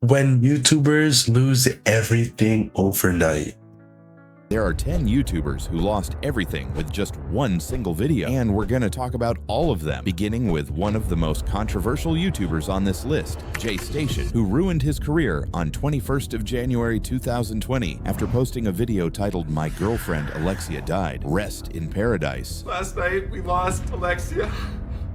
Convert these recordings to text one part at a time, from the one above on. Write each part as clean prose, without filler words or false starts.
when YouTubers lose everything overnight. There are 10 YouTubers who lost everything with just one single video, and we're gonna talk about all of them, beginning with one of the most controversial YouTubers on this list, JStation, who ruined his career on 21st of January 2020 after posting a video titled "My Girlfriend Alexia Died. Rest in Paradise." Last night we lost Alexia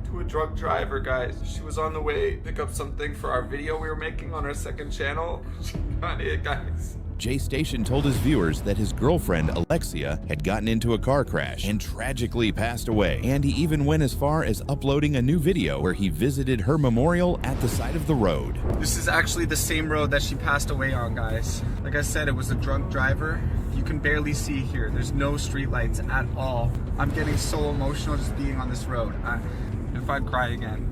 to a drunk driver, guys. She was on the way to pick up something for our video we were making on our second channel. She got it, guys. JStation told his viewers that his girlfriend Alexia had gotten into a car crash and tragically passed away, and he even went as far as uploading a new video where he visited her memorial at the side of the road. This is actually the same road that she passed away on, guys. Like I said, it was a drunk driver. You can barely see here. There's no street lights at all. I'm getting so emotional just being on this road. If I cry again,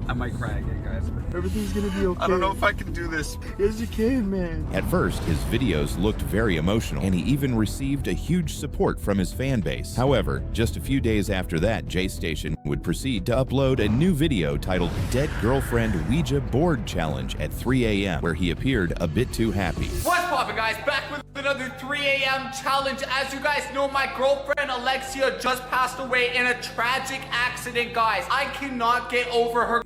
I might cry again, guys. Everything's gonna be okay. I don't know if I can do this. Yes, you can, man. At first, his videos looked very emotional, and he even received a huge support from his fan base. However, just a few days after that, JStation would proceed to upload a new video titled "Dead Girlfriend Ouija Board Challenge" at 3 a.m., where he appeared a bit too happy. What's poppin', guys? Back with another 3 a.m. challenge. As you guys know, my girlfriend Alexia just passed away in a tragic accident, guys. I cannot get over her.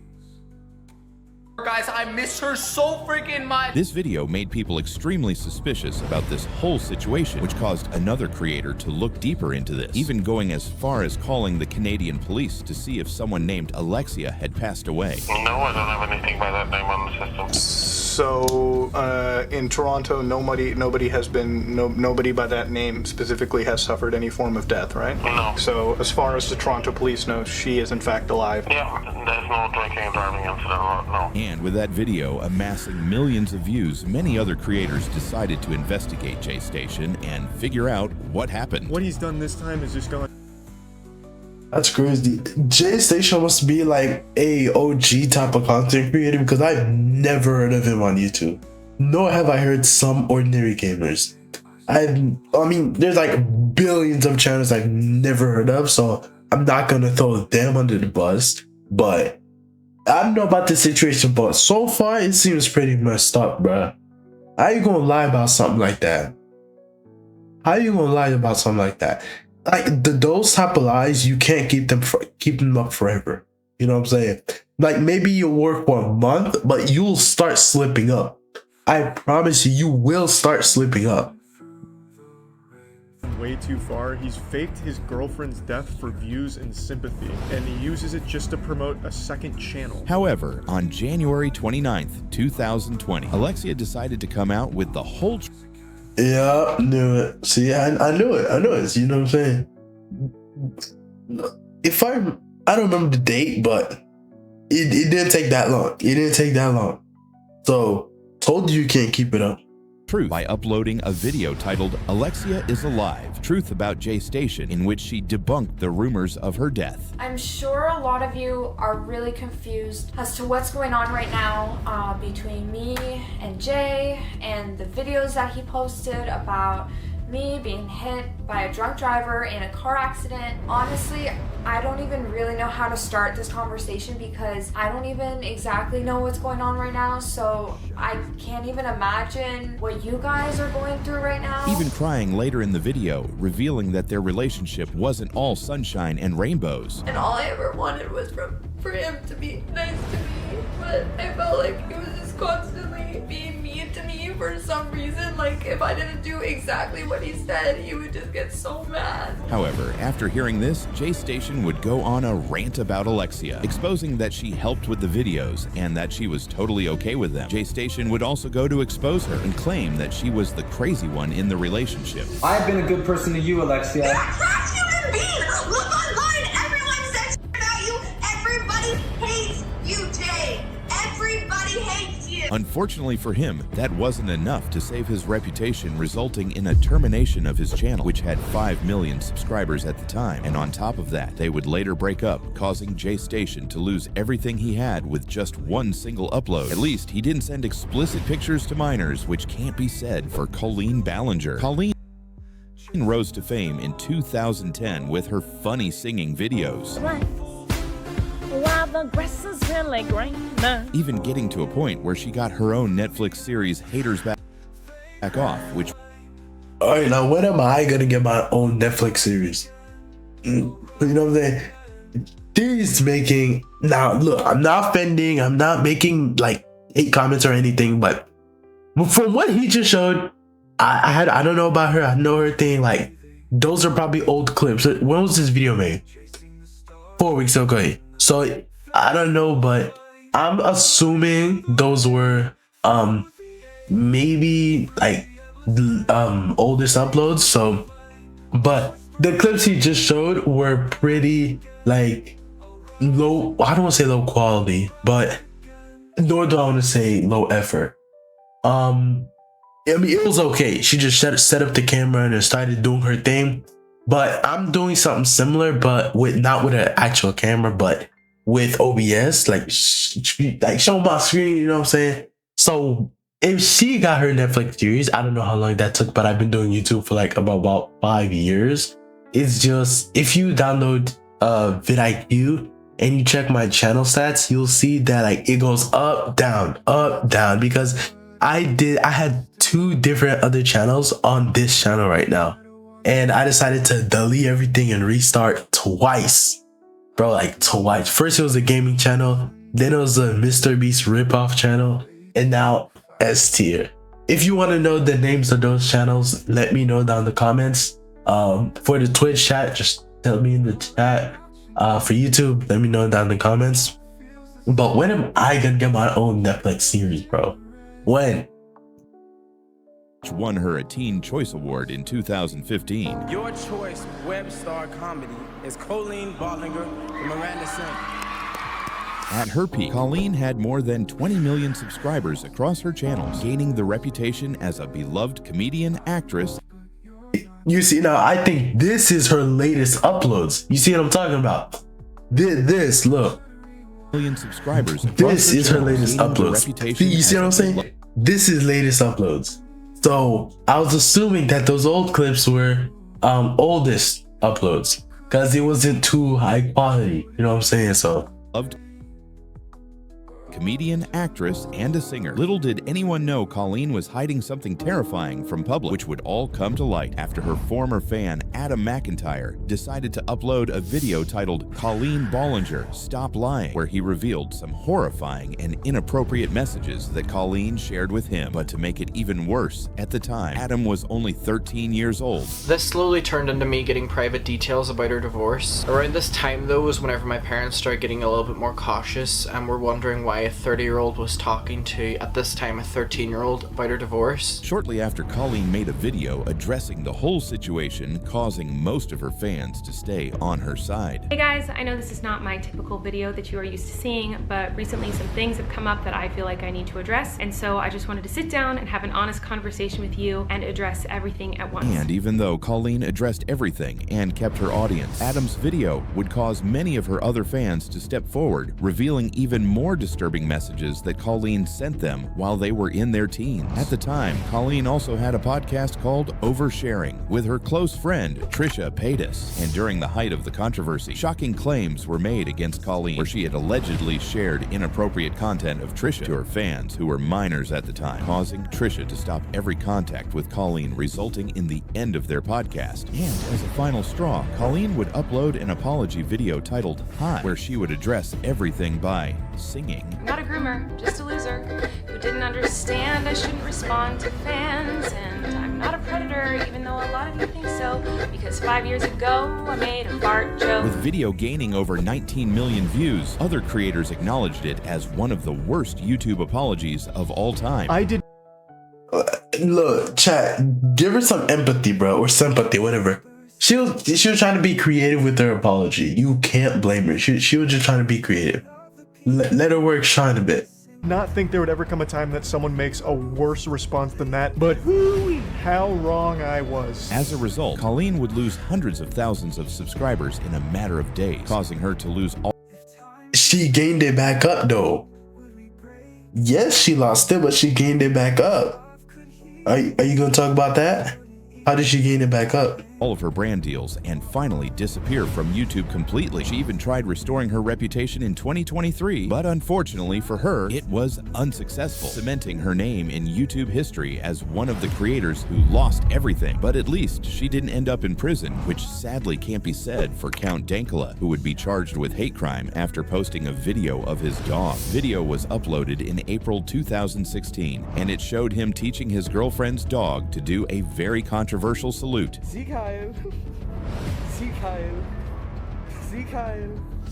Guys, I miss her so freaking much. This video made people extremely suspicious about this whole situation, which caused another creator to look deeper into this, even going as far as calling the Canadian police to see if someone named Alexia had passed away. No, I don't have anything by that name on the system. So, in Toronto, nobody has been, nobody by that name specifically has suffered any form of death, right? No. So, as far as the Toronto police know, she is in fact alive. Yeah, there's no drinking and driving incident, no. And with that video amassing millions of views, many other creators decided to investigate JStation and figure out what happened. What he's done this time is just gone. That's crazy. JStation must be like a OG type of content creator because I've never heard of him on YouTube. Nor have I heard some ordinary gamers. I mean, there's like billions of channels I've never heard of, so I'm not gonna throw them under the bus. But I don't know about the situation, but so far it seems pretty messed up, bruh. How you gonna lie about something like that? How you gonna lie about something like that? Like those type of lies, you can't keep them up forever. You know what I'm saying? Like maybe you'll work for a month, but you'll start slipping up. I promise you, you will start slipping up. Way too far. He's faked his girlfriend's death for views and sympathy, and he uses it just to promote a second channel. However, on January 29th, 2020, Alexia decided to come out with the whole Yeah, knew it. See, I knew it. I knew it. You know what I'm saying? I don't remember the date, but it didn't take that long. It didn't take that long. So, told you can't keep it up. truth by uploading a video titled "Alexia is Alive: Truth About JStation," in which she debunked the rumors of her death. I'm sure a lot of you are really confused as to what's going on right now between me and Jay and the videos that he posted about me being hit by a drunk driver in a car accident. Honestly, I don't even really know how to start this conversation because I don't even exactly know what's going on right now, so I can't even imagine what you guys are going through right now. Even crying later in the video, revealing that their relationship wasn't all sunshine and rainbows. And all I ever wanted was for him to be nice to me, but I felt like he was just constantly being mean to me for some reason. Like if I didn't do exactly what he said, he would just get so mad. However, after hearing this, JStation would go on a rant about Alexia, exposing that she helped with the videos and that she was totally okay with them. JStation would also go to expose her and claim that she was the crazy one in the relationship. I've been a good person to you, Alexia. You're a trash human being! Look online, everyone says about you. Everybody hates you, Jay. Everybody hates you. Unfortunately for him, that wasn't enough to save his reputation, resulting in a termination of his channel, which had 5 million subscribers at the time. And on top of that, they would later break up, causing JStation to lose everything he had with just one single upload. At least he didn't send explicit pictures to minors, which can't be said for Colleen Ballinger. Colleen rose to fame in 2010 with her funny singing videos. Wobble, the grass is really greener. even getting to a point where she got her own Netflix series Haters Back Off, which Alright, now when am I gonna get my own Netflix series? You know what I'm saying? He's making, now look, I'm not offending, I'm not making like hate comments or anything, but from what he just showed, I don't know about her, I know her thing, like those are probably old clips. When was this video made? 4 weeks ago. So I don't know, but I'm assuming those were maybe like oldest uploads. So but the clips he just showed were pretty like low, I don't want to say low quality, but nor do I want to say low effort. I mean, it was okay. She just set up the camera and started doing her thing. But I'm doing something similar, but not with an actual camera, but with OBS, like show my screen, you know what I'm saying? So if she got her Netflix series, I don't know how long that took, but I've been doing YouTube for like about 5 years. It's just, if you download vidIQ and you check my channel stats, you'll see that like it goes up, down, because I had 2 different other channels on this channel right now. And I decided to delete everything and restart twice. Bro, like twice. First it was a gaming channel, then it was a Mr. Beast ripoff channel, and now S tier. If you want to know the names of those channels, let me know down in the comments. For the Twitch chat, just tell me in the chat. For YouTube, let me know down in the comments. But when am I gonna get my own Netflix series, bro? When? won her a Teen Choice Award in 2015. Your choice web star comedy is Colleen Ballinger from Miranda Sings. At her peak, Colleen had more than 20 million subscribers across her channels, gaining the reputation as a beloved comedian, actress. You see, now I think this is her latest uploads. You see what I'm talking about? This, look. Million subscribers. This is her latest uploads. You see what I'm saying? This is latest uploads. So I was assuming that those old clips were oldest uploads because it wasn't too high quality. You know what I'm saying? So loved comedian, actress, and a singer. Little did anyone know Colleen was hiding something terrifying from public, which would all come to light after her former fan, Adam McIntyre, decided to upload a video titled Colleen Ballinger, Stop Lying, where he revealed some horrifying and inappropriate messages that Colleen shared with him. But to make it even worse, at the time, Adam was only 13 years old. This slowly turned into me getting private details about her divorce. Around this time, though, was whenever my parents started getting a little bit more cautious and were wondering why a 30-year-old was talking to, at this time, a 13-year-old about her divorce. Shortly after, Colleen made a video addressing the whole situation, causing most of her fans to stay on her side. Hey guys, I know this is not my typical video that you are used to seeing, but recently some things have come up that I feel like I need to address, and so I just wanted to sit down and have an honest conversation with you and address everything at once. And even though Colleen addressed everything and kept her audience, Adam's video would cause many of her other fans to step forward, revealing even more disturbing messages that Colleen sent them while they were in their teens. At the time, Colleen also had a podcast called Oversharing with her close friend Trisha Paytas. And during the height of the controversy, shocking claims were made against Colleen, where she had allegedly shared inappropriate content of Trisha to her fans who were minors at the time, causing Trisha to stop every contact with Colleen, resulting in the end of their podcast. And as a final straw, Colleen would upload an apology video titled Hi, where she would address everything by singing. I'm not a groomer, just a loser who didn't understand I shouldn't respond to fans, and I'm not a predator, even though a lot of you think so, because 5 years ago I made a fart joke. With video gaining over 19 million views, other creators acknowledged it as one of the worst YouTube apologies of all time. I did. Look, chat, give her some empathy, bro, or sympathy, whatever. She was trying to be creative with her apology. You can't blame her. She was just trying to be creative. Let her work shine a bit. Not think there would ever come a time that someone makes a worse response than that, but how wrong I was. As a result, Colleen would lose hundreds of thousands of subscribers in a matter of days, causing her to lose all. She gained it back up though. Yes, she lost it, but she gained it back up. Are you gonna talk about that? How did she gain it back up? all of her brand deals and finally disappear from YouTube completely. She even tried restoring her reputation in 2023, but unfortunately for her, it was unsuccessful, cementing her name in YouTube history as one of the creators who lost everything. But at least she didn't end up in prison, which sadly can't be said for Count Dankula, who would be charged with hate crime after posting a video of his dog. Video was uploaded in April 2016, and it showed him teaching his girlfriend's dog to do a very controversial salute.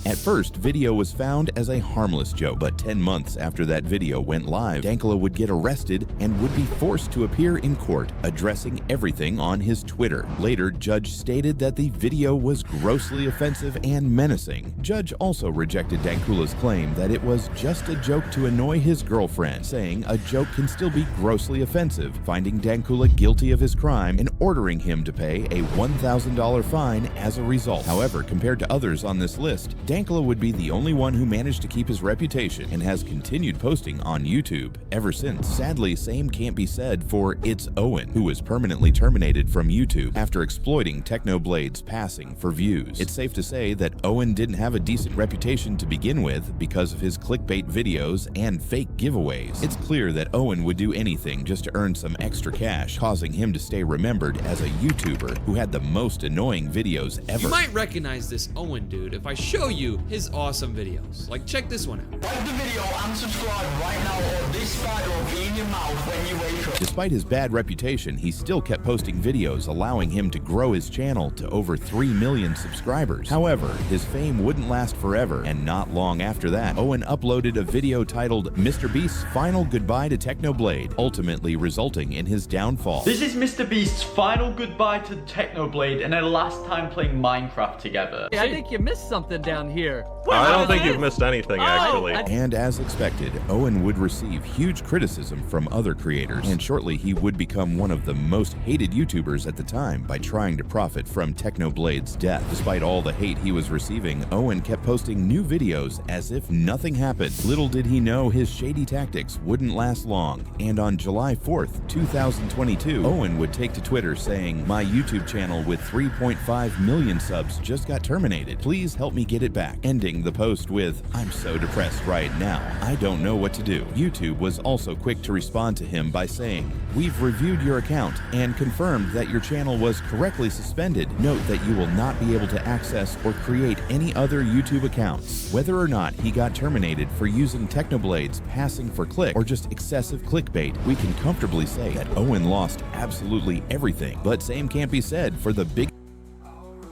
At first, video was found as a harmless joke, but 10 months after that video went live, Dankula would get arrested and would be forced to appear in court, addressing everything on his Twitter. Later, Judge stated that the video was grossly offensive and menacing. Judge also rejected Dankula's claim that it was just a joke to annoy his girlfriend, saying a joke can still be grossly offensive, finding Dankula guilty of his crime and ordering him to pay a $1,000 fine as a result. However, compared to others on this list, Dankula would be the only one who managed to keep his reputation and has continued posting on YouTube ever since. Sadly, same can't be said for It's Owen, who was permanently terminated from YouTube after exploiting Technoblade's passing for views. It's safe to say that Owen didn't have a decent reputation to begin with because of his clickbait videos and fake giveaways. It's clear that Owen would do anything just to earn some extra cash, causing him to stay remembered as a YouTuber who had the most annoying videos ever. You might recognize this Owen dude if I show you his awesome videos. Like, check this one out. Like the video and subscribe right now, or this spider will be in your mouth when you wake up. Despite his bad reputation, he still kept posting videos, allowing him to grow his channel to over 3 million subscribers. However, his fame wouldn't last forever, and not long after that, Owen uploaded a video titled Mr. Beast's Final Goodbye to Technoblade, ultimately resulting in his downfall. This is Mr. Beast's final goodbye to Technoblade and their last time playing Minecraft together. I think you missed something down here. I don't think you've missed anything, actually. And as expected, Owen would receive huge criticism from other creators, and shortly he would become one of the most hated YouTubers at the time by trying to profit from Technoblade's death. Despite all the hate he was receiving, Owen kept posting new videos as if nothing happened. Little did he know his shady tactics wouldn't last long, and on July 4th, 2022, Owen would take to Twitter saying, "My YouTube channel with 3.5 million subs just got terminated. Please help me get it back," ending the post with, "I'm so depressed right now, I don't know what to do." YouTube was also quick to respond to him by saying, "We've reviewed your account and confirmed that your channel was correctly suspended. Note that you will not be able to access or create any other YouTube accounts." Whether or not he got terminated for using Technoblade's passing for click or just excessive clickbait, we can comfortably say that Owen lost absolutely everything. But same can't be said for the big.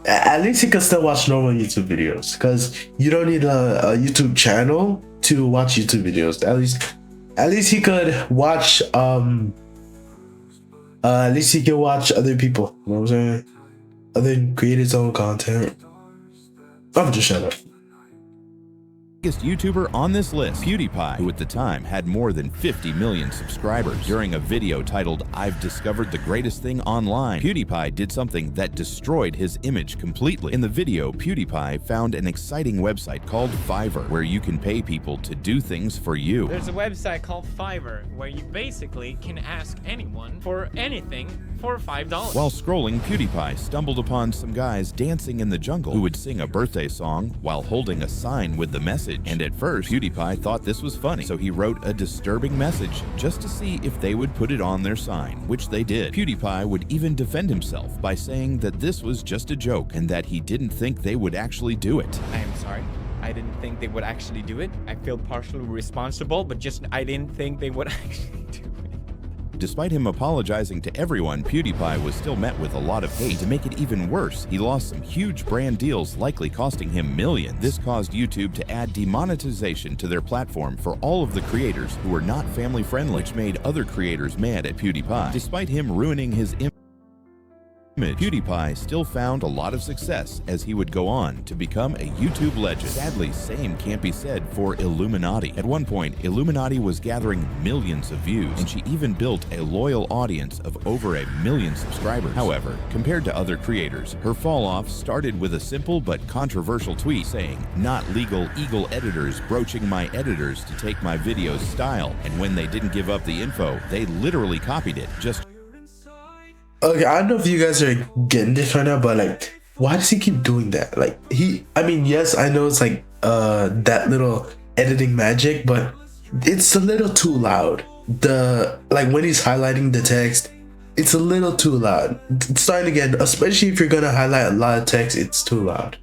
At least he could still watch normal YouTube videos, because you don't need a YouTube channel to watch YouTube videos. At least he could watch at least he can watch other people. You know what I'm saying? Other create his own content. I'm just shut up. Biggest YouTuber on this list, PewDiePie, who at the time had more than 50 million subscribers. During a video titled "I've Discovered the Greatest Thing Online," PewDiePie did something that destroyed his image completely. In the video, PewDiePie found an exciting website called Fiverr, where you can pay people to do things for you. There's a website called Fiverr where you basically can ask anyone for anything for $5. While scrolling, PewDiePie stumbled upon some guys dancing in the jungle who would sing a birthday song while holding a sign with the message. And at first, PewDiePie thought this was funny, so he wrote a disturbing message just to see if they would put it on their sign, which they did. PewDiePie would even defend himself by saying that this was just a joke and that he didn't think they would actually do it. I am sorry. I didn't think they would actually do it. I feel partially responsible, but I didn't think they would actually do it. Despite him apologizing to everyone, PewDiePie was still met with a lot of hate. To make it even worse, he lost some huge brand deals, likely costing him millions. This caused YouTube to add demonetization to their platform for all of the creators who were not family friendly, which made other creators mad at PewDiePie. Despite him ruining his image, PewDiePie still found a lot of success as he would go on to become a YouTube legend. Sadly, same can't be said for Illuminati. At one point, Illuminati was gathering millions of views, and she even built a loyal audience of over 1 million subscribers. However, compared to other creators, her fall off started with a simple but controversial tweet saying, "Not legal Eagle editors broaching my editors to take my videos style," and when they didn't give up the info, they literally copied it. Just Okay, I don't know if you guys are getting this right now, but like, why does he keep doing that? Like, I mean, yes, I know it's like that little editing magic, but it's a little too loud. Like when he's highlighting the text, it's a little too loud. It's starting to get, especially if you're gonna highlight a lot of text, it's too loud.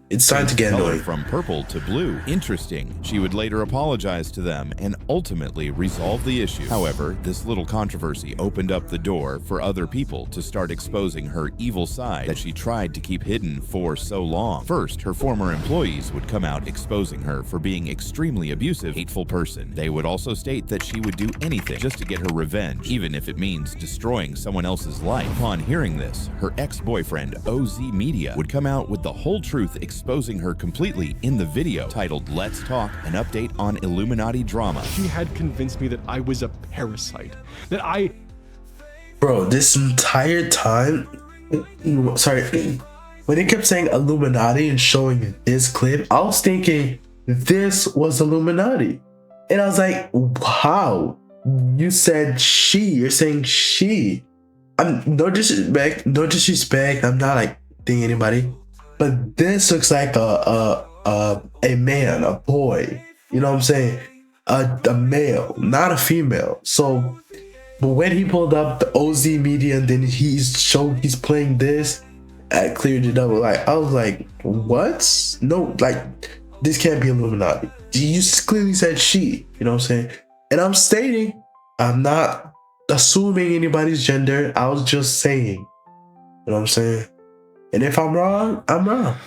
It's starting to get color annoying. from purple to blue. Interesting. She would later apologize to them and ultimately resolve the issue. However, this little controversy opened up the door for other people to start exposing her evil side that she tried to keep hidden for so long. First, her former employees would come out exposing her for being extremely abusive, hateful person. They would also state that she would do anything just to get her revenge, even if it means destroying someone else's life. Upon hearing this, her ex-boyfriend, OZ Media, would come out with the whole truth, exposing her completely in the video titled Let's Talk, an update on Illuminati drama. She had convinced me that I was a parasite. Bro, this entire time, sorry, when he kept saying Illuminati and showing this clip, I was thinking this was Illuminati. And I was like, how? You said she, you're saying she. No disrespect, I'm not like thinking anybody. But this looks like a man, a boy. You know what I'm saying? A male, not a female. So, but when he pulled up the OZ Media and then he's playing this, I cleared it up. Like I was like, what? No, like this can't be Illuminati. You clearly said she. You know what I'm saying? And I'm stating, I'm not assuming anybody's gender. I was just saying. You know what I'm saying? And if I'm wrong, I'm wrong.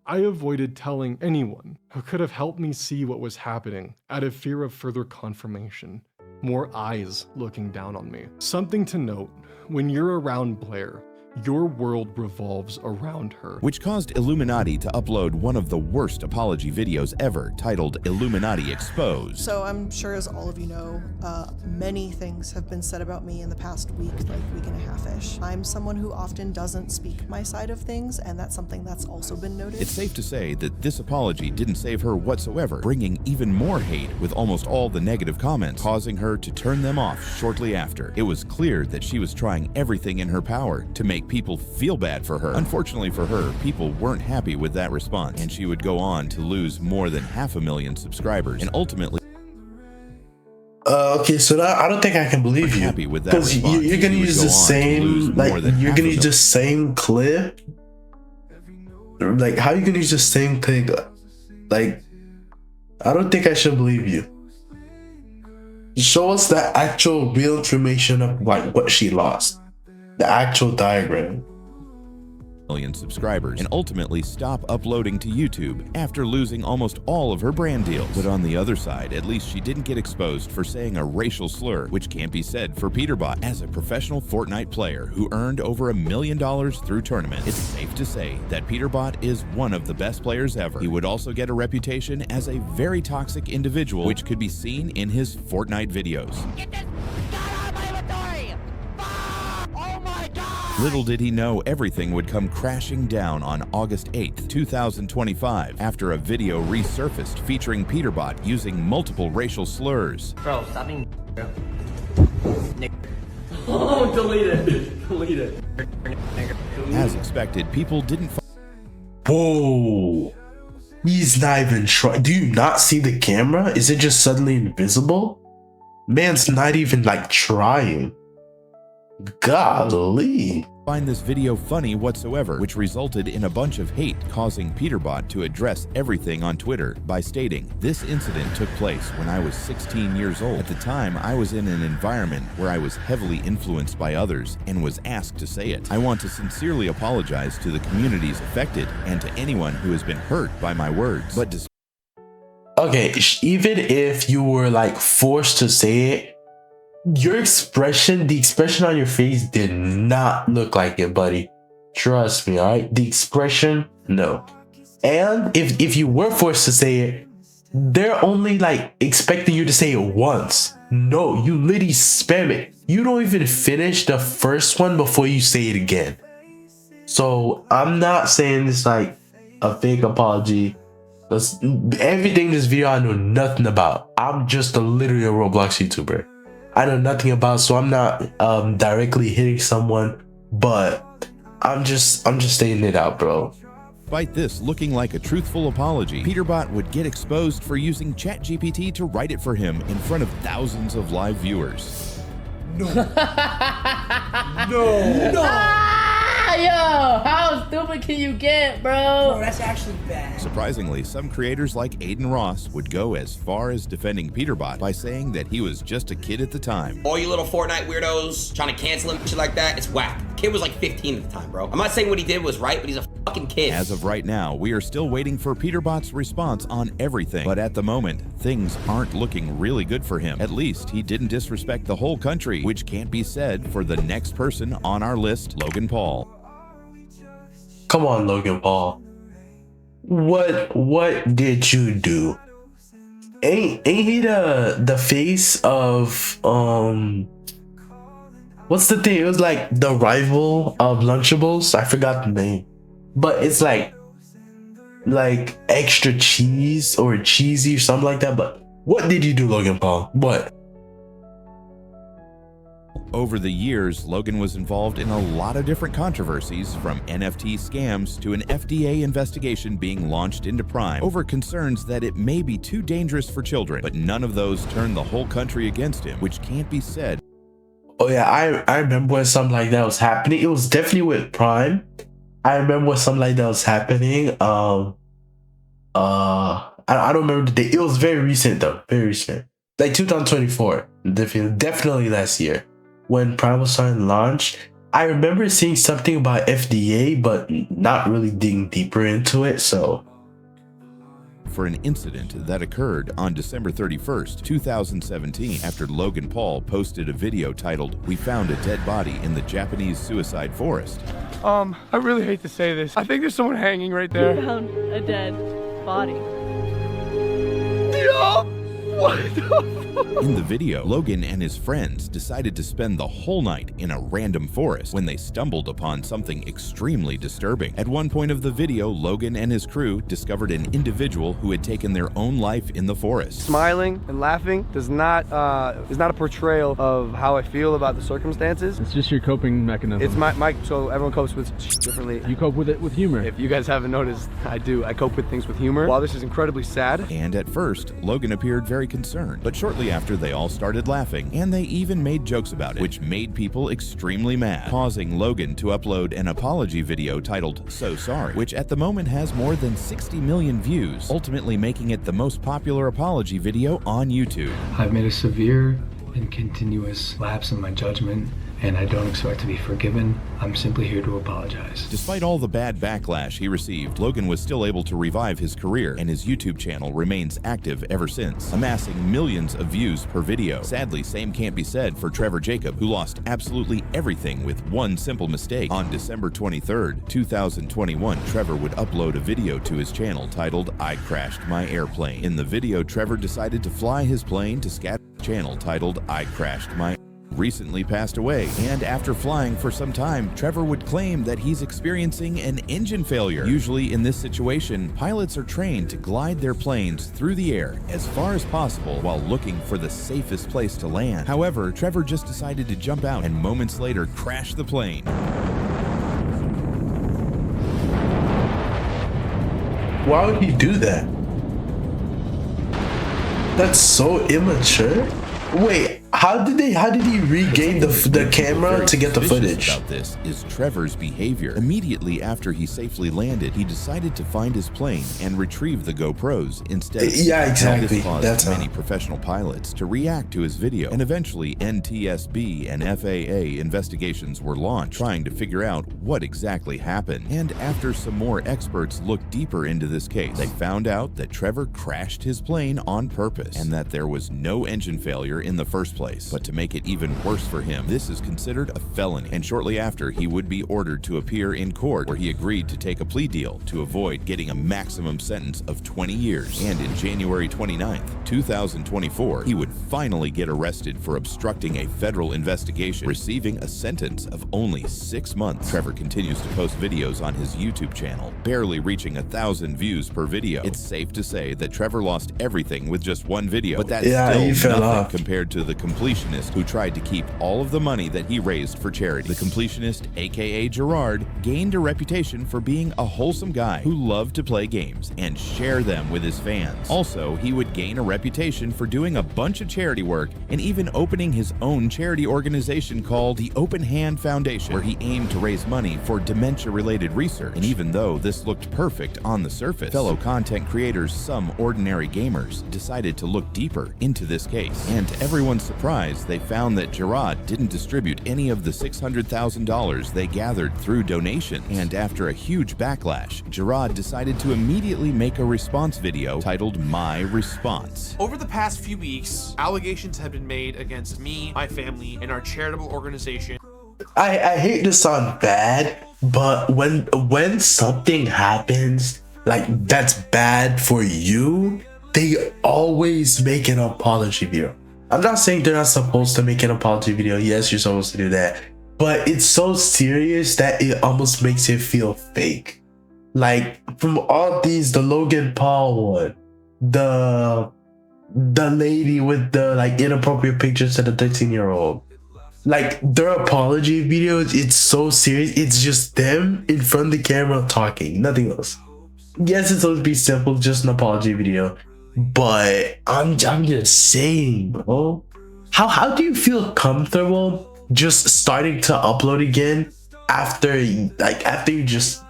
I avoided telling anyone who could have helped me see what was happening out of fear of further confirmation. More eyes looking down on me. Something to note, when you're around Blair, your world revolves around her. Which caused Illuminati to upload one of the worst apology videos ever, titled Illuminati Exposed. So I'm sure, as all of you know, many things have been said about me in the past week and a half-ish. I'm someone who often doesn't speak my side of things, and that's something that's also been noted. It's safe to say that this apology didn't save her whatsoever, bringing even more hate with almost all the negative comments, causing her to turn them off shortly after. It was clear that she was trying everything in her power to make people feel bad for her. Unfortunately for her, people weren't happy with that response, and she would go on to lose more than 500,000 subscribers, and ultimately okay, so now I don't think I can believe you, because you're gonna use the same, like you're gonna use the same clip. Like, how are you gonna use the same clip? Like, I don't think I should believe you. Show us the actual real information of what she lost. The actual diagram. million subscribers, and ultimately stop uploading to YouTube after losing almost all of her brand deals. But on the other side, at least she didn't get exposed for saying a racial slur, which can't be said for Peterbot. As a professional Fortnite player who earned over $1 million through tournaments, it's safe to say that Peterbot is one of the best players ever. He would also get a reputation as a very toxic individual, which could be seen in his Fortnite videos. Little did he know everything would come crashing down on August 8th, 2025, after a video resurfaced featuring Peterbot using multiple racial slurs. Bro, stop being Oh, delete it. Delete it. As expected, people didn't. Whoa. He's not even trying. Do you not see the camera? Is it just suddenly invisible? Man's not even like trying. Golly. Find this video funny whatsoever, which resulted in a bunch of hate, causing Peterbot to address everything on Twitter by stating, "This incident took place when I was 16 years old. At the time, I was in an environment where I was heavily influenced by others and was asked to say it. I want to sincerely apologize to the communities affected and to anyone who has been hurt by my words. But okay, even if you were like forced to say it, your expression, the expression on your face did not look like it, buddy. Trust me, all right? The expression, no. And if you were forced to say it, they're only like expecting you to say it once. No, you literally spam it. You don't even finish the first one before you say it again. So I'm not saying it's like a fake apology. That's everything in this video I know nothing about. I'm just literally a Roblox YouTuber. I know nothing about, so I'm not directly hitting someone, but I'm just stating it out, bro. Despite this looking like a truthful apology, Peterbot would get exposed for using ChatGPT to write it for him in front of thousands of live viewers. No. Yo, how stupid can you get, bro? Bro, that's actually bad. Surprisingly, some creators like Aiden Ross would go as far as defending Peterbot by saying that he was just a kid at the time. All you little Fortnite weirdos trying to cancel him, shit like that, it's whack. Kid was like 15 at the time, bro. I'm not saying what he did was right, but he's a fucking kid. As of right now, we are still waiting for Peterbot's response on everything. But at the moment, things aren't looking really good for him. At least he didn't disrespect the whole country, which can't be said for the next person on our list, Logan Paul. Come on, Logan Paul. What did you do? Ain't he the face of what's the thing? It was like the rival of Lunchables. I forgot the name, but it's like extra cheese or cheesy or something like that. But what did you do, Logan Paul? What? Over the years, Logan was involved in a lot of different controversies, from NFT scams to an FDA investigation being launched into Prime over concerns that it may be too dangerous for children. But none of those turned the whole country against him, which can't be said. Oh yeah, I remember when something like that was happening. It was definitely with Prime. I remember when something like that was happening. I don't remember the date. It was very recent though, very recent, like 2024. Definitely last year when Prime was starting to launch. I remember seeing something about FDA, but not really digging deeper into it. So. For an incident that occurred on December 31st, 2017, after Logan Paul posted a video titled, "We found a dead body in the Japanese suicide forest." I really hate to say this. I think there's someone hanging right there. We found a dead body. Yo! What the fuck? In the video, Logan and his friends decided to spend the whole night in a random forest when they stumbled upon something extremely disturbing. At one point of the video, Logan and his crew discovered an individual who had taken their own life in the forest. Smiling and laughing is not a portrayal of how I feel about the circumstances. It's just your coping mechanism. It's my so everyone copes with differently. You cope with it with humor. If you guys haven't noticed, I do. I cope with things with humor. While this is incredibly sad. And at first, Logan appeared very concerned, but shortly after, they all started laughing, and they even made jokes about it, which made people extremely mad, causing Logan to upload an apology video titled "So Sorry," which at the moment has more than 60 million views, ultimately making it the most popular apology video on YouTube. I've made a severe and continuous lapse in my judgment, and I don't expect to be forgiven. I'm simply here to apologize. Despite all the bad backlash he received, Logan was still able to revive his career, and his YouTube channel remains active ever since, amassing millions of views per video. Sadly, same can't be said for Trevor Jacob, who lost absolutely everything with one simple mistake. On December 23rd, 2021, Trevor would upload a video to his channel titled "I Crashed My Airplane." In the video, Trevor decided to fly his plane to Scat channel titled "I Crashed My recently passed away, and after flying for some time, Trevor would claim that he's experiencing an engine failure. Usually in this situation, pilots are trained to glide their planes through the air as far as possible while looking for the safest place to land. However, Trevor just decided to jump out and moments later crash the plane. Why would he do that? That's so immature. Wait, how did he regain the camera to get the footage? About this is Trevor's behavior. Immediately after he safely landed, he decided to find his plane and retrieve the GoPros instead. Yeah, exactly. This caused many professional pilots to react to his video, and eventually NTSB and FAA investigations were launched, trying to figure out what exactly happened. And after some more experts looked deeper into this case, they found out that Trevor crashed his plane on purpose, and that there was no engine failure in the first place. But to make it even worse for him, this is considered a felony, and shortly after, he would be ordered to appear in court, where he agreed to take a plea deal to avoid getting a maximum sentence of 20 years. And in January 29th, 2024, he would finally get arrested for obstructing a federal investigation, receiving a sentence of only 6 months. Trevor continues to post videos on his YouTube channel, barely reaching 1,000 views per video. It's safe to say that Trevor lost everything with just one video, but that's still nothing compared to the complete completionist who tried to keep all of the money that he raised for charity. The completionist, aka Gerard, gained a reputation for being a wholesome guy who loved to play games and share them with his fans. Also, he would gain a reputation for doing a bunch of charity work and even opening his own charity organization called the Open Hand Foundation, where he aimed to raise money for dementia-related research. And even though this looked perfect on the surface, fellow content creators, some ordinary gamers, decided to look deeper into this case. And to everyone's surprise, they found that Gerard didn't distribute any of the $600,000 they gathered through donations. And after a huge backlash, Gerard decided to immediately make a response video titled My Response. Over the past few weeks, allegations have been made against me, my family, and our charitable organization. I hate to sound bad, but when something happens like that's bad for you, they always make an apology video. I'm not saying they're not supposed to make an apology video. Yes, you're supposed to do that. But it's so serious that it almost makes it feel fake. Like, from all these, the Logan Paul one, the lady with the like inappropriate pictures to the 13-year-old. Like, their apology videos, it's so serious. It's just them in front of the camera talking, nothing else. Yes, it's supposed to be simple, just an apology video. But I'm just saying, bro. How do you feel comfortable just starting to upload again after you just...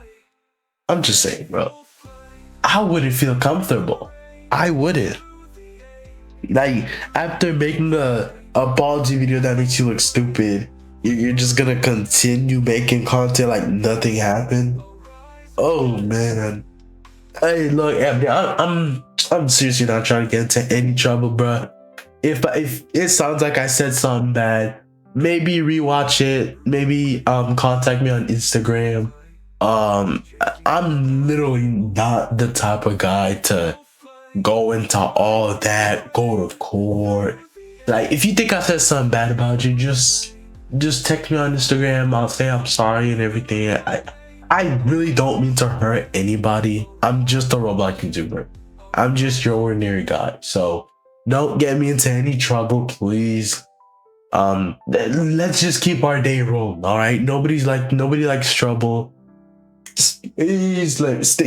I'm just saying, bro. I wouldn't feel comfortable. I wouldn't. Like, after making a apology video that makes you look stupid, you're just gonna continue making content like nothing happened. Oh man. Hey, look, I'm seriously not trying to get into any trouble, bro. If it sounds like I said something bad, maybe rewatch it. Maybe contact me on Instagram. I'm literally not the type of guy to go into all that, go to court. Like, if you think I said something bad about you, just text me on Instagram. I'll say I'm sorry and everything. I really don't mean to hurt anybody. I'm just a Roblox YouTuber. I'm just your ordinary guy. So don't get me into any trouble, please. Let's just keep our day rolling, all right? Nobody likes trouble. Please,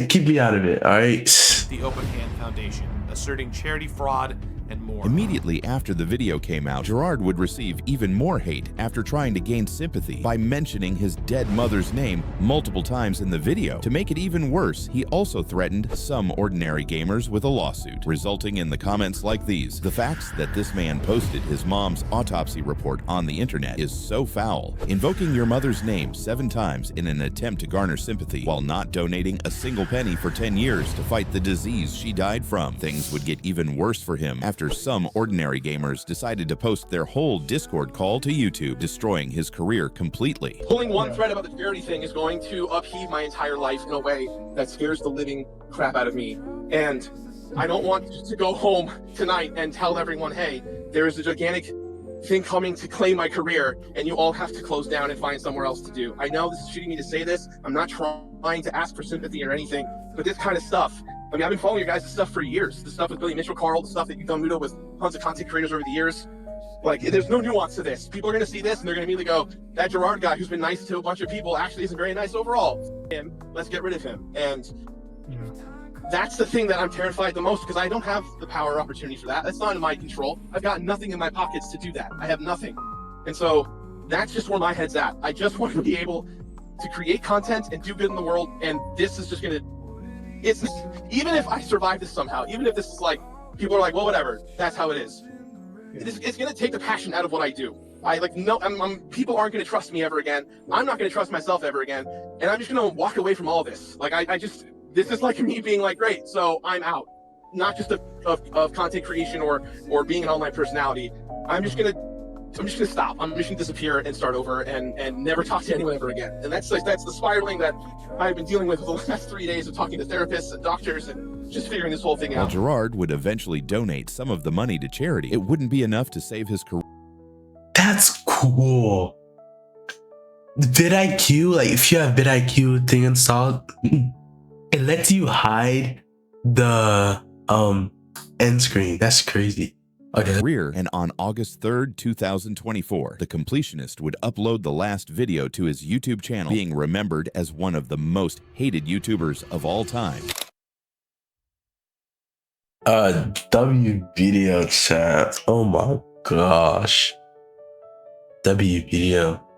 keep me out of it, all right? The Open Hand Foundation, asserting charity fraud and more. Immediately after the video came out, Gerard would receive even more hate after trying to gain sympathy by mentioning his dead mother's name multiple times in the video. To make it even worse, he also threatened some ordinary gamers with a lawsuit, resulting in the comments like these. The facts that this man posted his mom's autopsy report on the internet is so foul. Invoking your mother's name 7 times in an attempt to garner sympathy while not donating a single penny for 10 years to fight the disease she died from. Things would get even worse for him after some ordinary gamers decided to post their whole Discord call to YouTube, destroying his career completely. Pulling one thread about the charity thing is going to upheave my entire life in a way that scares the living crap out of me. And I don't want to go home tonight and tell everyone, hey, there is a gigantic thing coming to claim my career and you all have to close down and find somewhere else to do. I know this is shitty me to say this. I'm not trying to ask for sympathy or anything, but this kind of stuff, I mean, I've been following your guys' stuff for years. The stuff with Billy Mitchell, Carl, the stuff that you've done, Mudo, with tons of content creators over the years. Like, there's no nuance to this. People are going to see this and they're going to immediately go, that Gerard guy who's been nice to a bunch of people actually isn't very nice overall. And let's get rid of him. And that's the thing that I'm terrified the most, because I don't have the power or opportunity for that. That's not in my control. I've got nothing in my pockets to do that. I have nothing. And so that's just where my head's at. I just want to be able to create content and do good in the world. And this is just going to, even if I survive this somehow, even if this is like, people are like, well, whatever, that's how it is. It's going to take the passion out of what I do. People aren't going to trust me ever again. I'm not going to trust myself ever again. And I'm just going to walk away from all this. Like, this is like me being like, great, so I'm out. Not just of content creation or being an online personality. I'm just gonna stop. I'm just gonna disappear and start over and never talk to anyone ever again. And that's the spiraling that I've been dealing with for the last 3 days of talking to therapists and doctors and just figuring this whole thing out. While Gerard would eventually donate some of the money to charity, it wouldn't be enough to save his career. That's cool. vidIQ, like if you have vidIQ thing installed, it lets you hide the end screen. That's crazy. career, and on August 3rd, 2024, the completionist would upload the last video to his YouTube channel, being remembered as one of the most hated YouTubers of all time. W video chat. Oh my gosh. W video.